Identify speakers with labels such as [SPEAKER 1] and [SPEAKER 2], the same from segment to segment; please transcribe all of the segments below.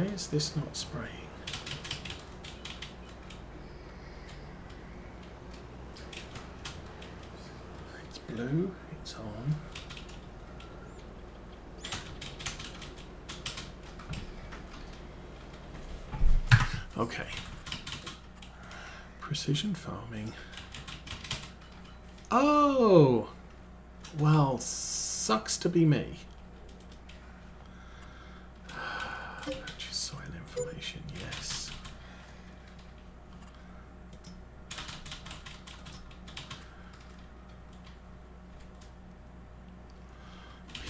[SPEAKER 1] Why is this not spraying? It's blue, it's on. Okay. Precision farming. Oh! Well, sucks to be me. Purchase soil information, yes.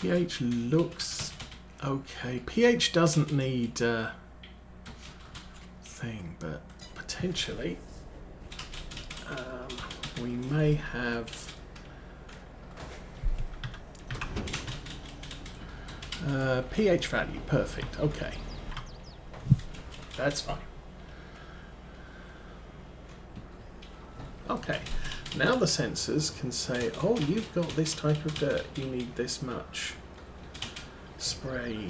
[SPEAKER 1] pH looks okay. pH doesn't need thing, but potentially we may have pH value. Perfect. Okay, that's fine. Okay, now the sensors can say, oh, you've got this type of dirt, you need this much spray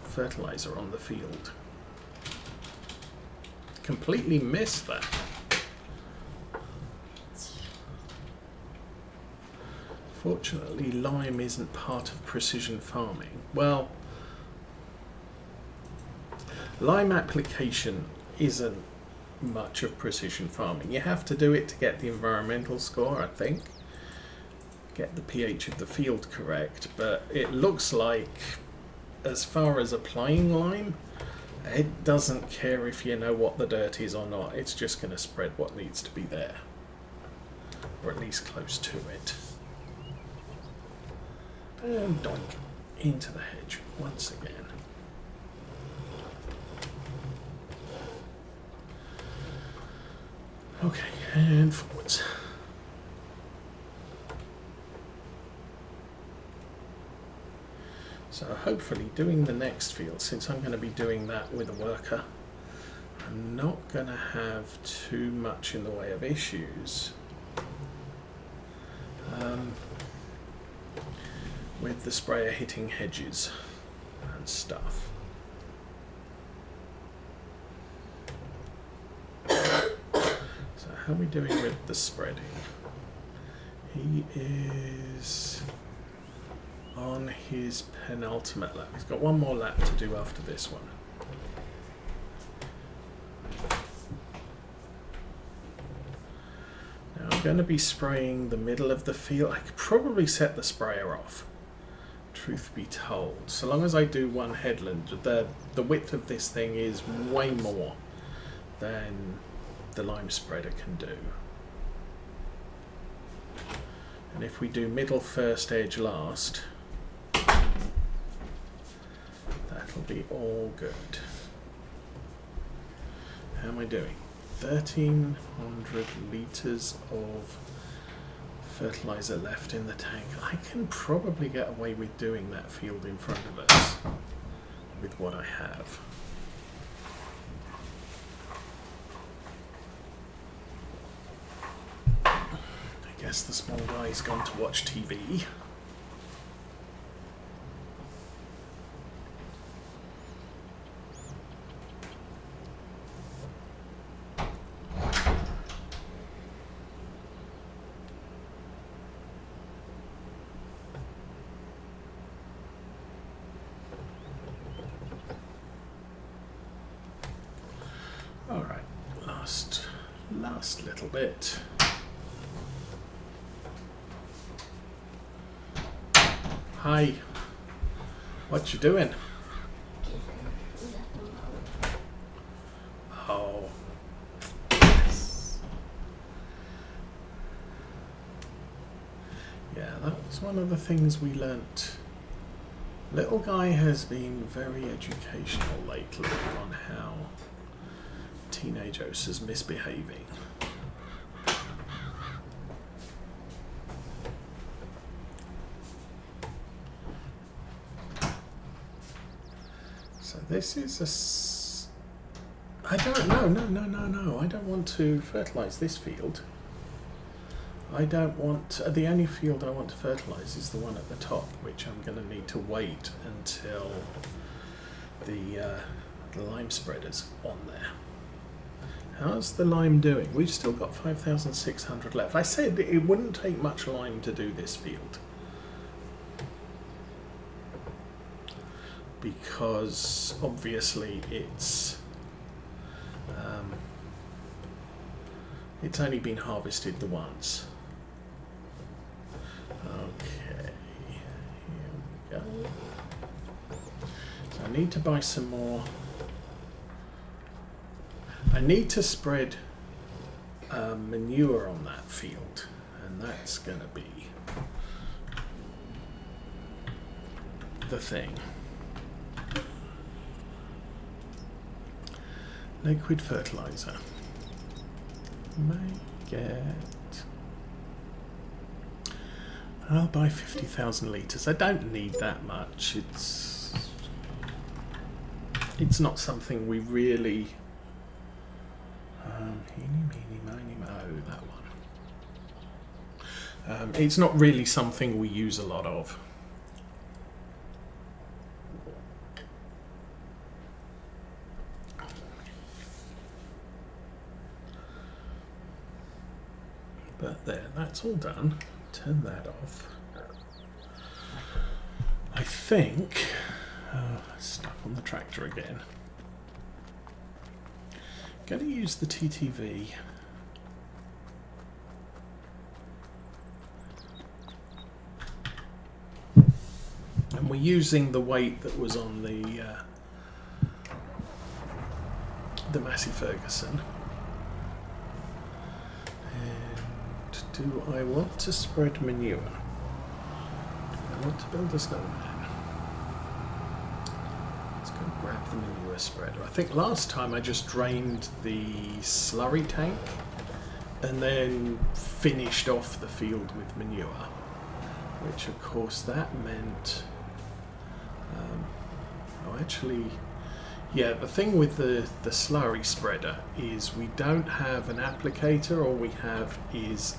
[SPEAKER 1] fertilizer on the field. Completely missed that. Fortunately, lime isn't part of precision farming. Well, lime application isn't much of precision farming. You have to do it to get the environmental score, I think. Get the pH of the field correct, but it looks like, as far as applying lime, it doesn't care if you know what the dirt is or not. It's just going to spread what needs to be there, or at least close to it. And doink, into the hedge once again. Okay, and forwards. So hopefully doing the next field, since I'm going to be doing that with a worker, I'm not going to have too much in the way of issues with the sprayer hitting hedges and stuff. So how are we doing with the spreading? He is on his penultimate lap. He's got one more lap to do after this one. Now I'm going to be spraying the middle of the field. I could probably set the sprayer off, truth be told. So long as I do one headland, the width of this thing is way more than the lime spreader can do. And if we do middle first, edge last, that'll be all good. How am I doing? 1,300 litres of fertilizer left in the tank. I can probably get away with doing that field in front of us with what I have. I guess the small guy's gone to watch TV. Alright, last little bit. Hi, what you doing? Oh, yes. Yeah, that was one of the things we learnt. Little guy has been very educational lately on how teenage Ose is misbehaving. So this is I don't know, no. I don't want to fertilise this field. I don't want, the only field I want to fertilise is the one at the top, which I'm going to need to wait until the the lime spreaders on there. How's the lime doing? We've still got 5,600 left. I said it wouldn't take much lime to do this field, because obviously it's only been harvested the once. Okay, here we go. So I need to buy some more. I need to spread manure on that field, and that's going to be the thing. Liquid fertilizer. I'll buy 50,000 litres. I don't need that much. It's not something we really... Eeny, meeny, miny, moe, that one. It's not really something we use a lot of. But there, that's all done. Turn that off. I think... stuck on the tractor again. Going to use the TTV. And we're using the weight that was on the Massey Ferguson. And do I want to spread manure? Do I want to build a snowman? Grab the manure spreader. I think last time I just drained the slurry tank and then finished off the field with manure, which of course that meant the thing with the slurry spreader is we don't have an applicator. All we have is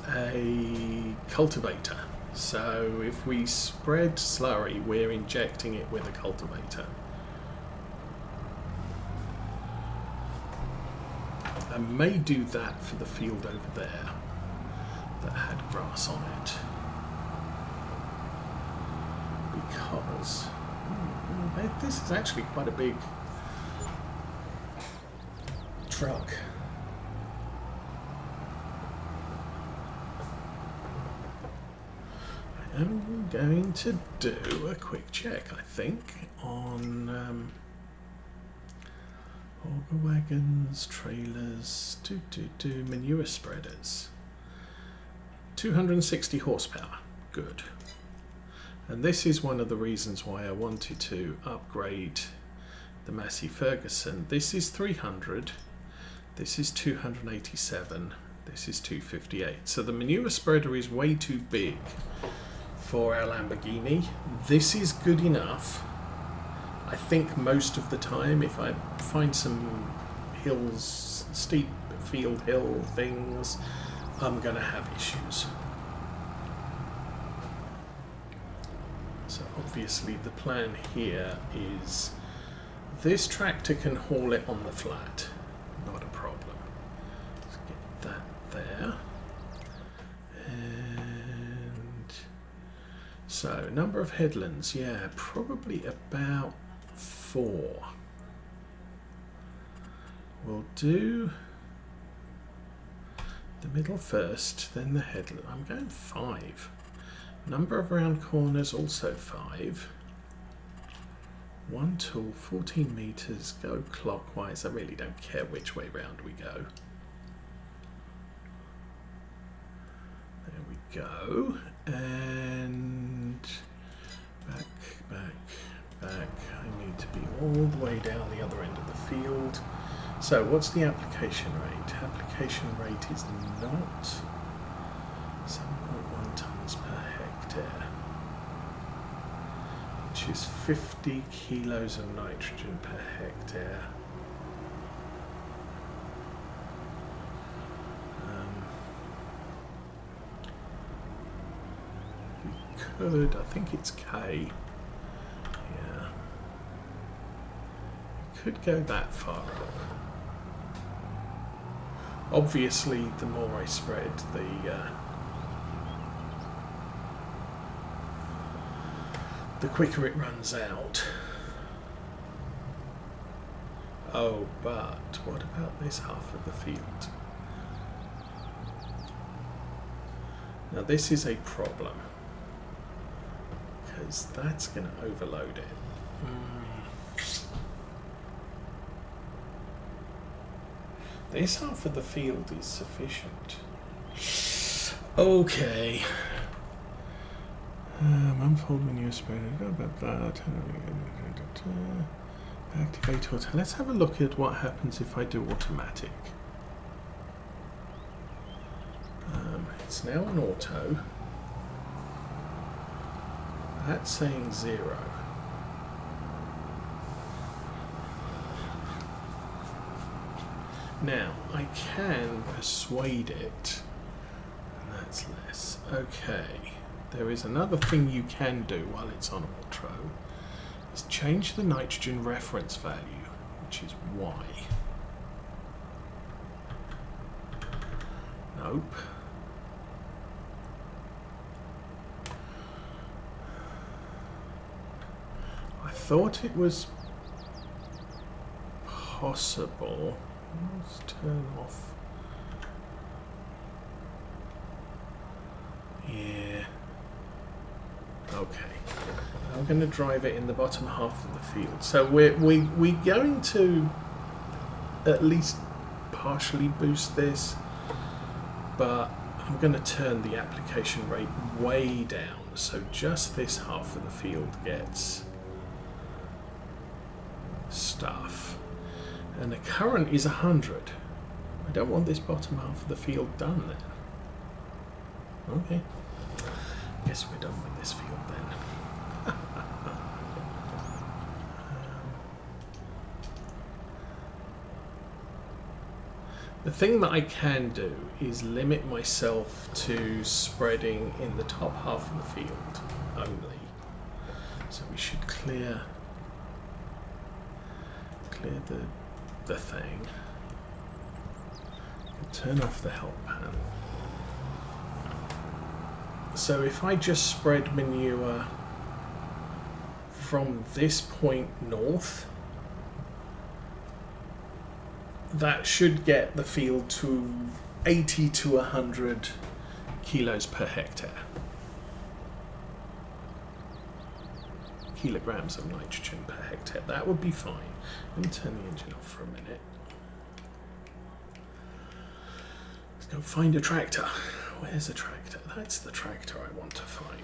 [SPEAKER 1] a cultivator. So if we spread slurry, we're injecting it with a cultivator. I may do that for the field over there that had grass on it, because this is actually quite a big truck. I'm going to do a quick check, I think, on auger wagons, trailers, manure spreaders. 260 horsepower, good. And this is one of the reasons why I wanted to upgrade the Massey Ferguson. This is 300, this is 287, this is 258. So the manure spreader is way too big for our Lamborghini. This is good enough. I think most of the time, if I find some hills, steep field hill things, I'm going to have issues. So obviously the plan here is this tractor can haul it on the flat, not a problem. Let's get that there. And so number of headlands, yeah, probably about 4. We'll do the middle first, then the headland. I'm going 5. Number of round corners, also 5. 1 tool, 14 meters, go clockwise. I really don't care which way round we go. There we go. And back, back, back. I need to be all the way down the other end of the field. So what's the application rate? Application rate is not 7.1 tonnes per hectare, which is 50 kilos of nitrogen per hectare. could, I think it's K. Yeah. You could go that far up. Obviously, the more I spread, the quicker it runs out. Oh, but what about this half of the field? Now this is a problem, because that's going to overload it. This half of the field is sufficient. Okay. Unfold manure spreader, blah blah blah. Activate auto. Let's have a look at what happens if I do automatic. It's now on auto. That's saying 0. Now I can persuade it, and that's less. Okay. There is another thing you can do while it's on auto, is change the nitrogen reference value, which is Y. Nope. I thought it was possible. Let's turn off. Yeah. Okay, I'm going to drive it in the bottom half of the field. So we're going to at least partially boost this, but I'm going to turn the application rate way down, so just this half of the field gets stuff. And the current is 100. I don't want this bottom half of the field done then. Okay. Guess we're done with this field then. The thing that I can do is limit myself to spreading in the top half of the field only. So we should clear the thing. Turn off the help panel. So if I just spread manure from this point north, that should get the field to 80 to 100 kilos per hectare. Kilograms of nitrogen per hectare. That would be fine. Let me turn the engine off for a minute. Let's go find a tractor. Where's a tractor? That's the tractor I want to find.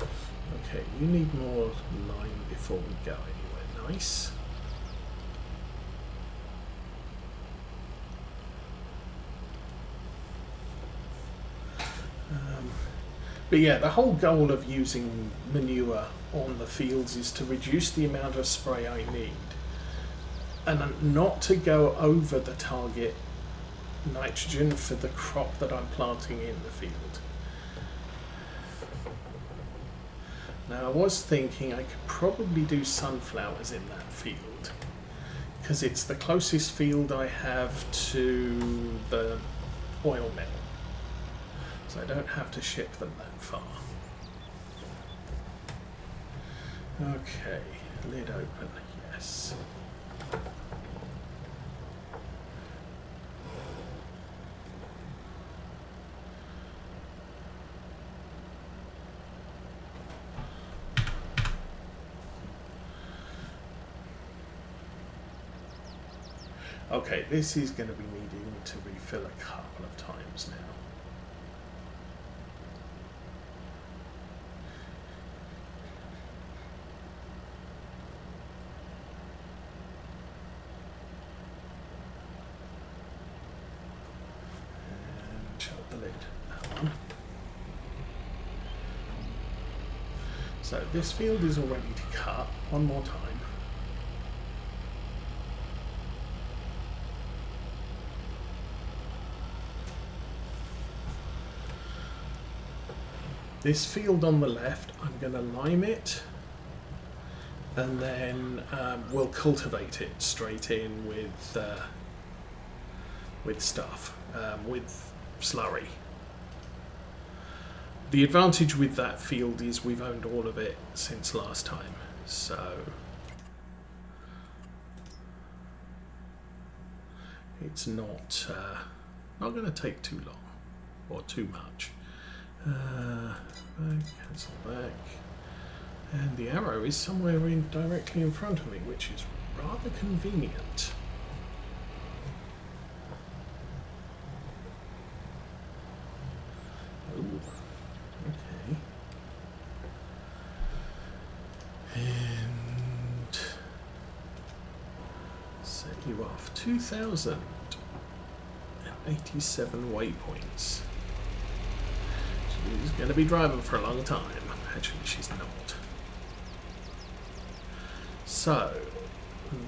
[SPEAKER 1] Okay, you need more line before we go anywhere. Nice. But yeah, the whole goal of using manure on the fields is to reduce the amount of spray I need, and not to go over the target nitrogen for the crop that I'm planting in the field. Now I was thinking I could probably do sunflowers in that field, because it's the closest field I have to the oil mill, so I don't have to ship them that far. Okay, lid open, yes. Okay, this is going to be needing to refill a couple of times now. And shut the lid. That one. So this field is all ready to cut. One more time. This field on the left, I'm going to lime it, and then we'll cultivate it straight in with stuff, with slurry. The advantage with that field is we've owned all of it since last time, so it's not going to take too long or too much. Cancel back, and the arrow is somewhere directly in front of me, which is rather convenient. Ooh, okay. And set you off 2,087 waypoints. She's going to be driving for a long time. Actually, she's not. So,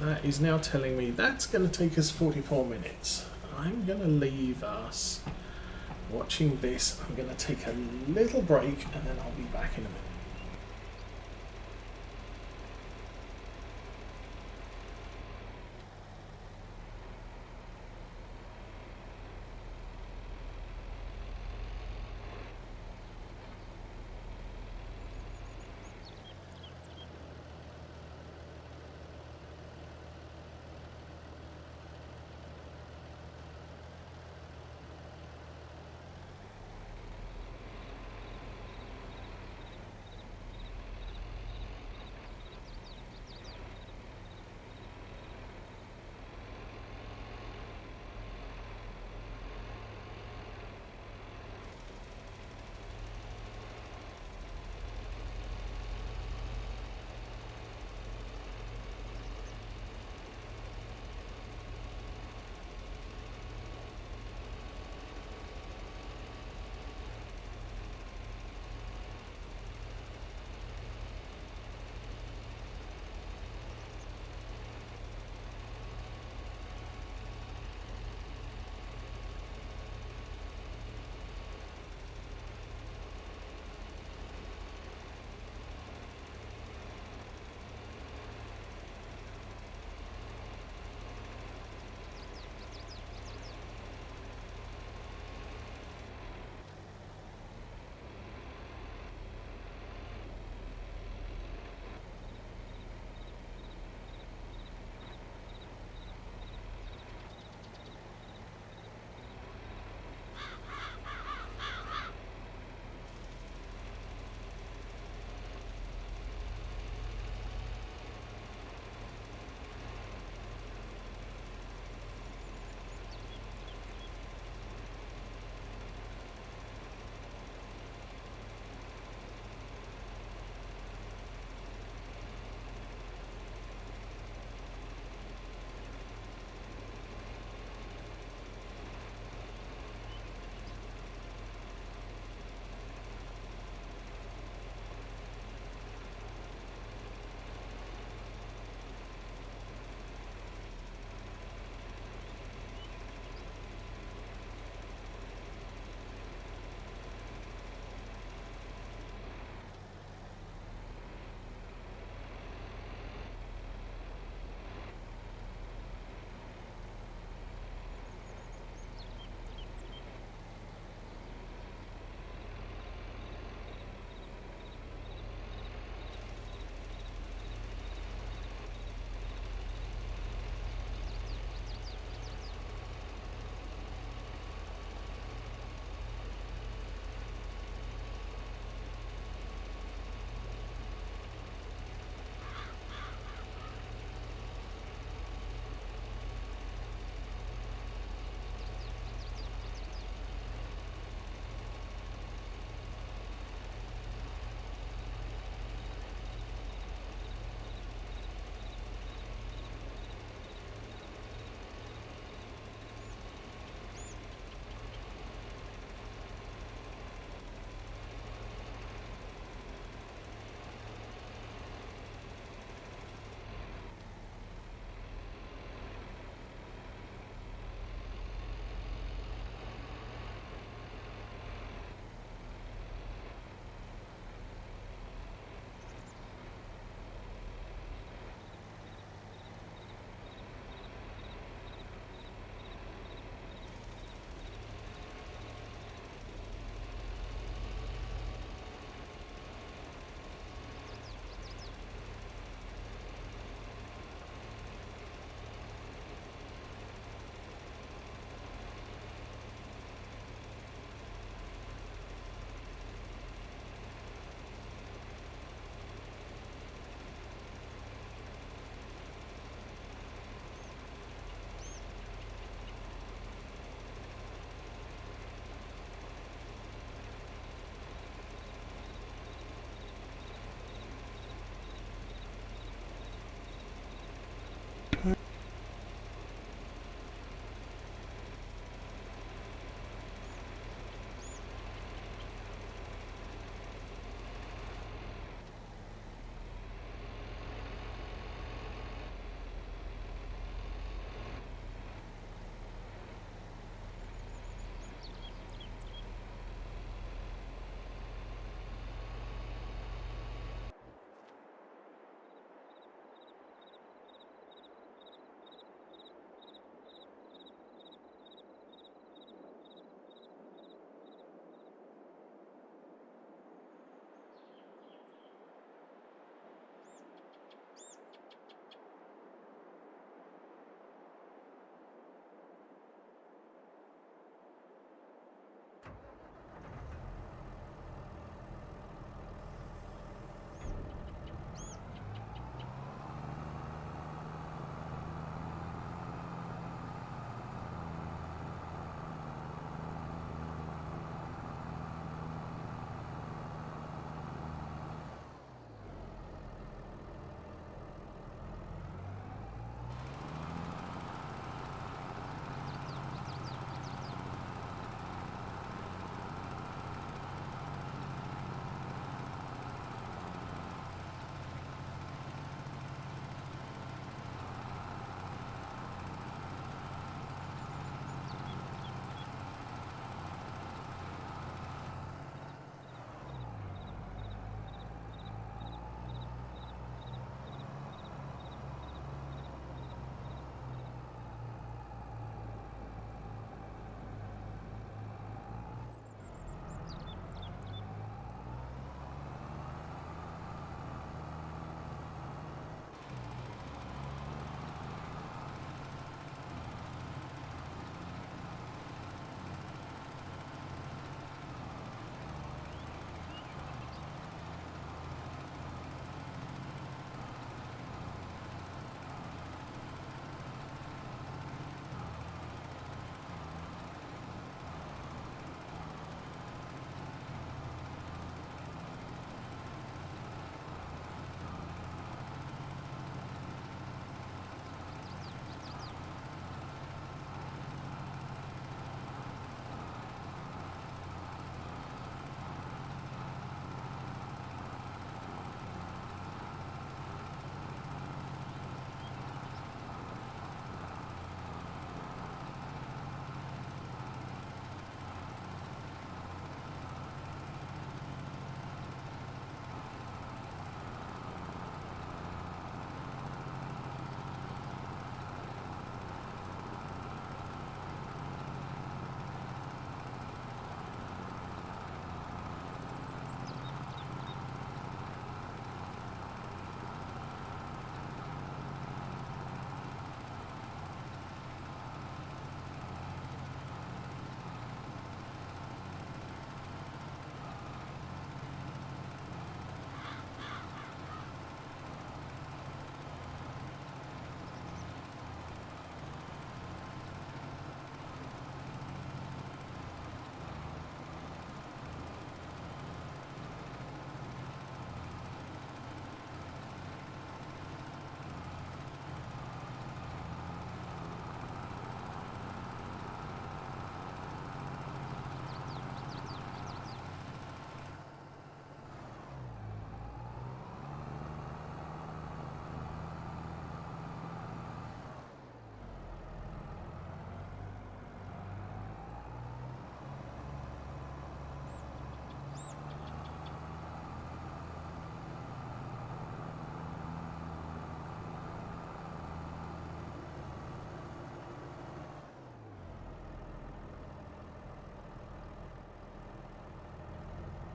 [SPEAKER 1] that is now telling me that's going to take us 44 minutes. I'm going to leave us watching this. I'm going to take a little break and then I'll be back in a minute.